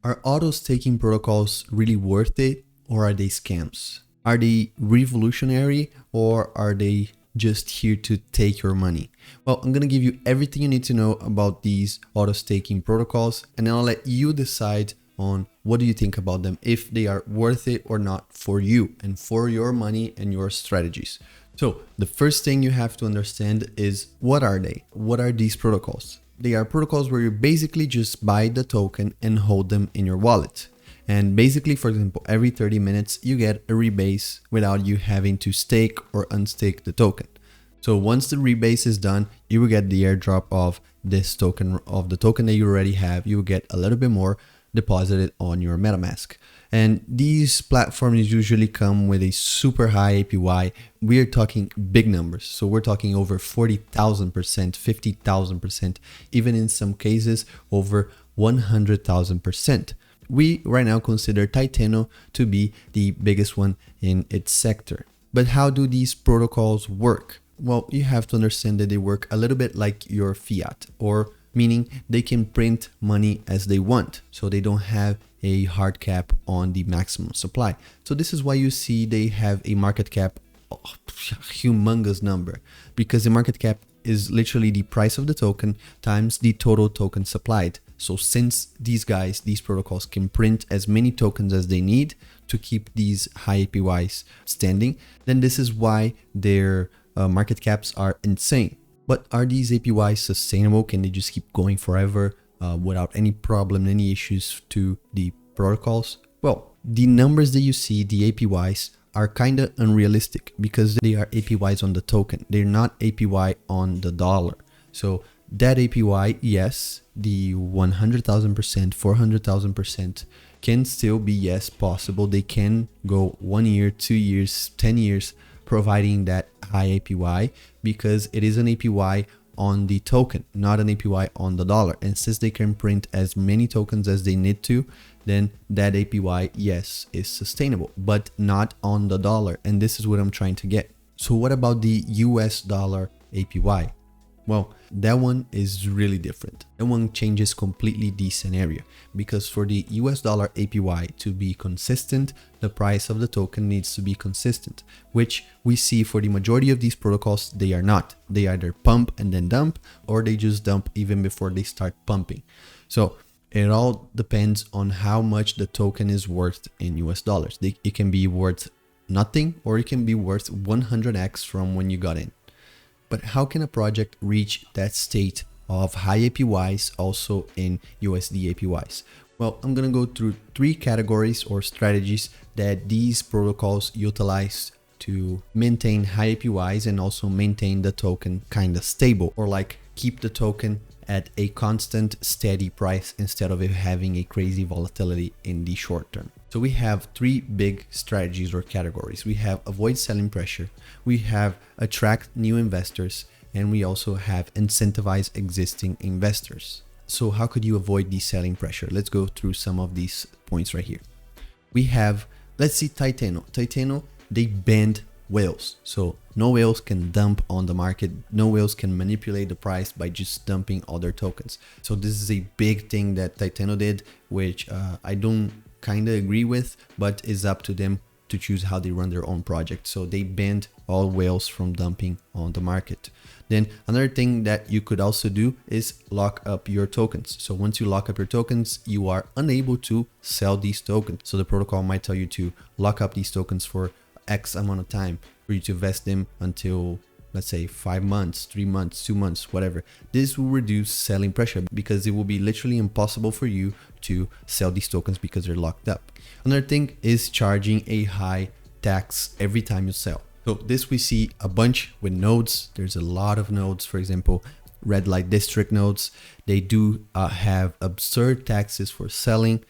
Are auto staking protocols really worth it, or are they scams? Are they revolutionary, or are they just here to take your money? Well, I'm gonna give you everything you need to know about these auto staking protocols, and then I'll let you decide on what do you think about them, if they are worth it or not for you and for your money and your strategies. So the first thing you have to understand is, what are they? What are these protocols? They are protocols where you basically just buy the token and hold them in your wallet. And basically, for example, every 30 minutes, you get a rebase without you having to stake or unstake the token. So once the rebase is done, you will get the airdrop of this token, of the token that you already have. You will get a little bit more deposited on your MetaMask. And these platforms usually come with a super high APY. We're talking big numbers. So we're talking over 40,000%, 50,000%, even in some cases over 100,000%. We right now consider Titano to be the biggest one in its sector. But how do these protocols work? Well, you have to understand that they work a little bit like your fiat, or meaning they can print money as they want. So they don't have a hard cap on the maximum supply. So this is why you see they have a market cap, humongous number, because the market cap is literally the price of the token times the total tokens supplied. So since these protocols can print as many tokens as they need to keep these high APYs standing, then this is why their market caps are insane. But are these APYs sustainable? Can they just keep going forever without any problem, any issues to the protocols? Well, the numbers that you see, the APYs, are kind of unrealistic because they are APYs on the token. They're not APY on the dollar. So that APY, yes, the 100,000%, 400,000% can still be, yes, possible. They can go 1 year, 2 years, 10 years, providing that high APY, because it is an APY on the token, not an APY on the dollar. And since they can print as many tokens as they need to, then that APY, yes, is sustainable, but not on the dollar. And this is what I'm trying to get. So what about the US dollar APY? Well, that one is really different. That one changes completely the scenario, because for the US dollar APY to be consistent, the price of the token needs to be consistent, which we see for the majority of these protocols, they are not. They either pump and then dump, or they just dump even before they start pumping. So it all depends on how much the token is worth in US dollars. It can be worth nothing, or it can be worth 100x from when you got in. But how can a project reach that state of high APYs also in USD APYs? Well, I'm going to go through 3 categories or strategies that these protocols utilize to maintain high APYs and also maintain the token kind of stable, or like keep the token at a constant steady price instead of it having a crazy volatility in the short term. So we have 3 big strategies or categories. We have avoid selling pressure, we have attract new investors, and we also have incentivize existing investors. So how could you avoid the selling pressure? Let's go through some of these points right here. We have, let's see, Titano, they banned whales. So no whales can dump on the market. No whales can manipulate the price by just dumping other tokens. So this is a big thing that Titano did, which I don't kind of agree with, but it's up to them to choose how they run their own project. So they banned all whales from dumping on the market. Then another thing that you could also do is lock up your tokens. So once you lock up your tokens, you are unable to sell these tokens. So the protocol might tell you to lock up these tokens for X amount of time for you to vest them until, let's say, 5 months, 3 months, 2 months, whatever. This will reduce selling pressure because it will be literally impossible for you to sell these tokens because they're locked up. Another thing is charging a high tax every time you sell. So this we see a bunch with nodes. There's a lot of nodes. For example, red light district nodes, they do have absurd taxes for selling.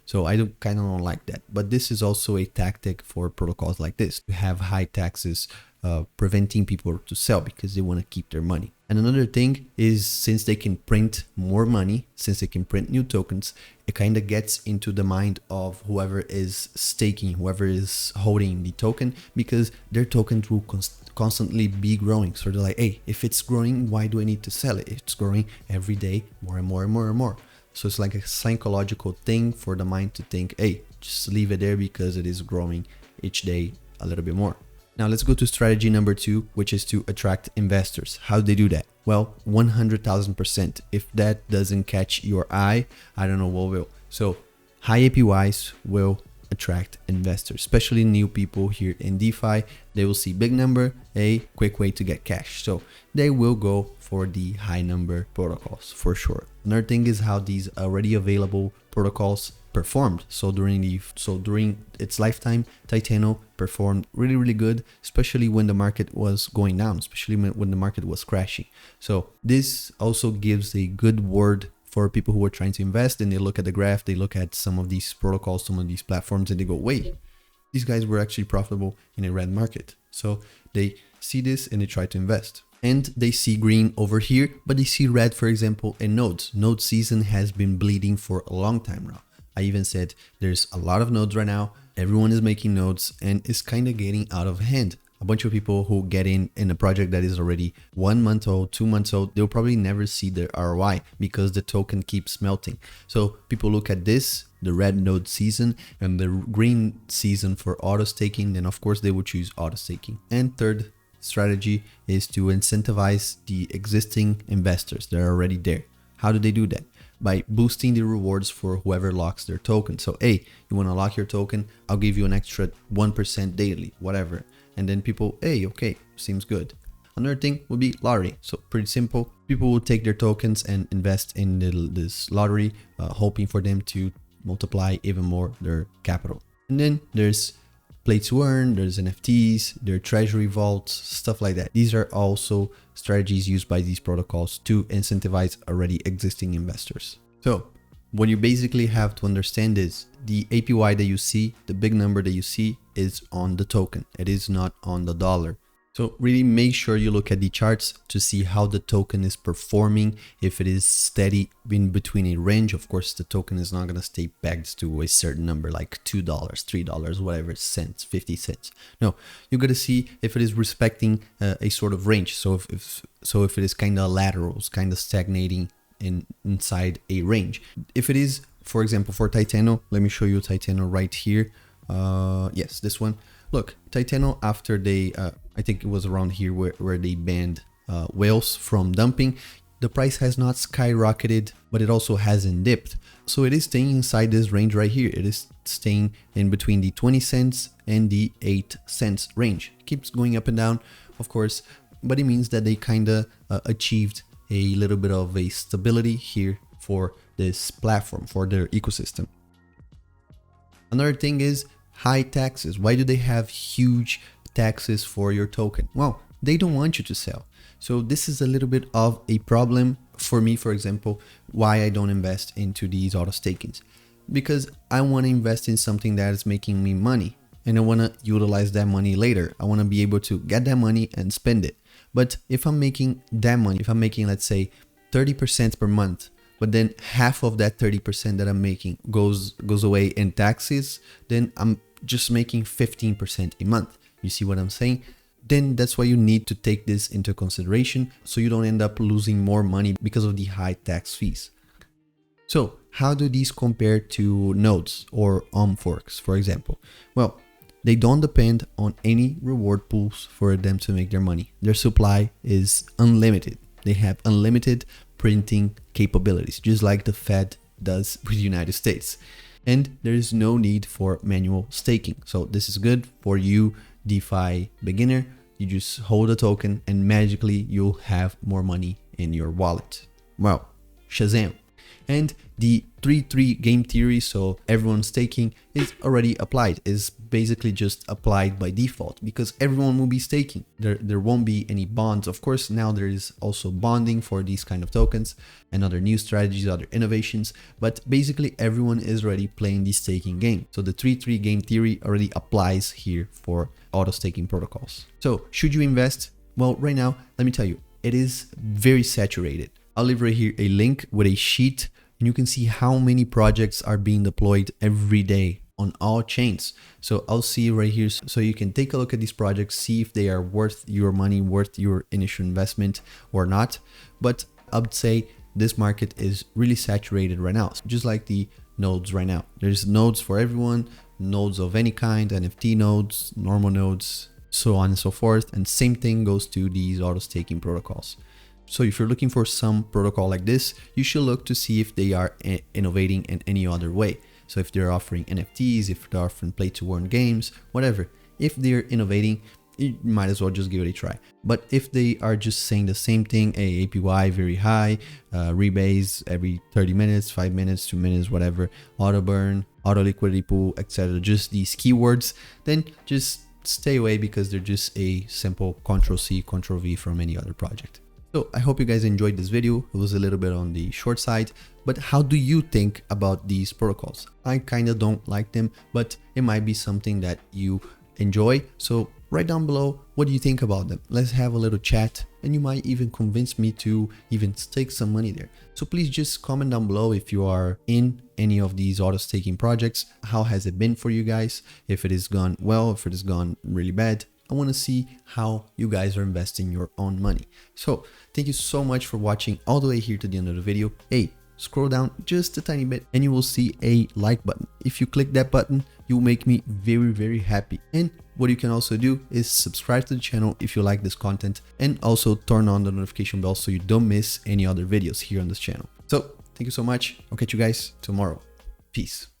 So I kind of don't like that. But this is also a tactic for protocols like this, to have high taxes preventing people to sell because they want to keep their money. And another thing is, since they can print more money, since they can print new tokens, it kind of gets into the mind of whoever is staking, whoever is holding the token, because their tokens will constantly be growing. So they're like, hey, if it's growing, why do I need to sell it? It's growing every day, more and more and more and more. So it's like a psychological thing for the mind to think, hey, just leave it there because it is growing each day a little bit more. Now let's go to strategy number 2, which is to attract investors. How do they do that? Well, 100,000%. If that doesn't catch your eye, I don't know what will. So high APYs will attract investors, especially new people here in DeFi. They will see big number, a quick way to get cash. So they will go for the high number protocols for sure. Another thing is how these already available protocols performed. So during its lifetime, Titano performed really good, especially when the market was going down, especially when the market was crashing. So this also gives a good word for people who are trying to invest, and they look at the graph, they look at some of these protocols, some of these platforms, and they go, wait, these guys were actually profitable in a red market. So they see this and they try to invest. And they see green over here, but they see red, for example, in nodes. Node season has been bleeding for a long time now. I even said there's a lot of nodes right now. Everyone is making nodes and it's kind of getting out of hand. A bunch of people who get in a project that is already 1 month old, 2 months old, they'll probably never see the ROI because the token keeps melting. So people look at this, the red node season and the green season for auto staking, then of course they will choose auto staking. And third strategy is to incentivize the existing investors that are already there. How do they do that? By boosting the rewards for whoever locks their token. So, hey, you want to lock your token? I'll give you an extra 1% daily, whatever. And then people, hey, okay, seems good. Another thing would be lottery. So pretty simple. People will take their tokens and invest in this lottery, hoping for them to multiply even more their capital. And then there's play to earn, there's NFTs, there are treasury vaults, stuff like that. These are also strategies used by these protocols to incentivize already existing investors. So what you basically have to understand is the APY that you see, the big number that you see is on the token. It is not on the dollar. So really make sure you look at the charts to see how the token is performing. If it is steady in between a range, of course, the token is not going to stay pegged to a certain number like $2, $3, whatever cents, 50 cents. No, you got to see if it is respecting a sort of range. So if it is kind of lateral, kind of stagnating inside a range. If it is, for example, for Titano, let me show you Titano right here. Yes, this one. Look, Titano, after they, I think it was around here where they banned whales from dumping, the price has not skyrocketed, but it also hasn't dipped. So it is staying inside this range right here. It is staying in between the 20 cents and the 8 cents range. It keeps going up and down, of course, but it means that they kind of achieved a little bit of a stability here for this platform, for their ecosystem. Another thing is high taxes. Why do they have huge taxes for your token? Well, they don't want you to sell. So this is a little bit of a problem for me, for example, why I don't invest into these auto stakings. Because I want to invest in something that is making me money and I want to utilize that money later. I want to be able to get that money and spend it. But if I'm making that money, if I'm making, let's say 30% per month, but then half of that 30% that I'm making goes away in taxes, then I'm just making 15% a month. You see what I'm saying? Then that's why you need to take this into consideration so you don't end up losing more money because of the high tax fees. So how do these compare to nodes or forks, for example? Well, they don't depend on any reward pools for them to make their money. Their supply is unlimited. They have unlimited printing capabilities, just like the Fed does with the United States. And there is no need for manual staking. So this is good for you, DeFi beginner. You just hold a token and magically you'll have more money in your wallet. Well, Shazam. And the 3-3 game theory, so everyone's staking, is already applied, is basically just applied by default because everyone will be staking. There won't be any bonds. Of course, now there is also bonding for these kind of tokens and other new strategies, other innovations, but basically everyone is already playing the staking game. So the 3-3 game theory already applies here for auto staking protocols. So should you invest? Well, right now, let me tell you, it is very saturated. I'll leave right here a link with a sheet and you can see how many projects are being deployed every day on all chains. So I'll see right here so you can take a look at these projects, see if they are worth your money, worth your initial investment or not. But I would say this market is really saturated right now, just like the nodes right now. There's nodes for everyone, nodes of any kind, NFT nodes, normal nodes, so on and so forth. And same thing goes to these auto staking protocols. So if you're looking for some protocol like this, you should look to see if they are innovating in any other way. So if they're offering NFTs, if they're offering play to earn games, whatever, if they're innovating, you might as well just give it a try. But if they are just saying the same thing, APY very high, rebates every 30 minutes, 5 minutes, 2 minutes, whatever, auto burn, auto liquidity pool, etc., just these keywords, then just stay away, because they're just a simple Ctrl+C, Ctrl+V from any other project. So I hope you guys enjoyed this video. It was a little bit on the short side, but how do you think about these protocols? I kind of don't like them, but it might be something that you enjoy. So write down below, what do you think about them? Let's have a little chat, and you might even convince me to even stake some money there. So please just comment down below if you are in any of these auto staking projects. How has it been for you guys? If it has gone well, if it has gone really bad. I want to see how you guys are investing your own money. So thank you so much for watching all the way here to the end of the video. Hey, scroll down just a tiny bit and you will see a like button. If you click that button, you will make me very, very happy. And what you can also do is subscribe to the channel if you like this content, and also turn on the notification bell so you don't miss any other videos here on this channel. So thank you so much. I'll catch you guys tomorrow. Peace.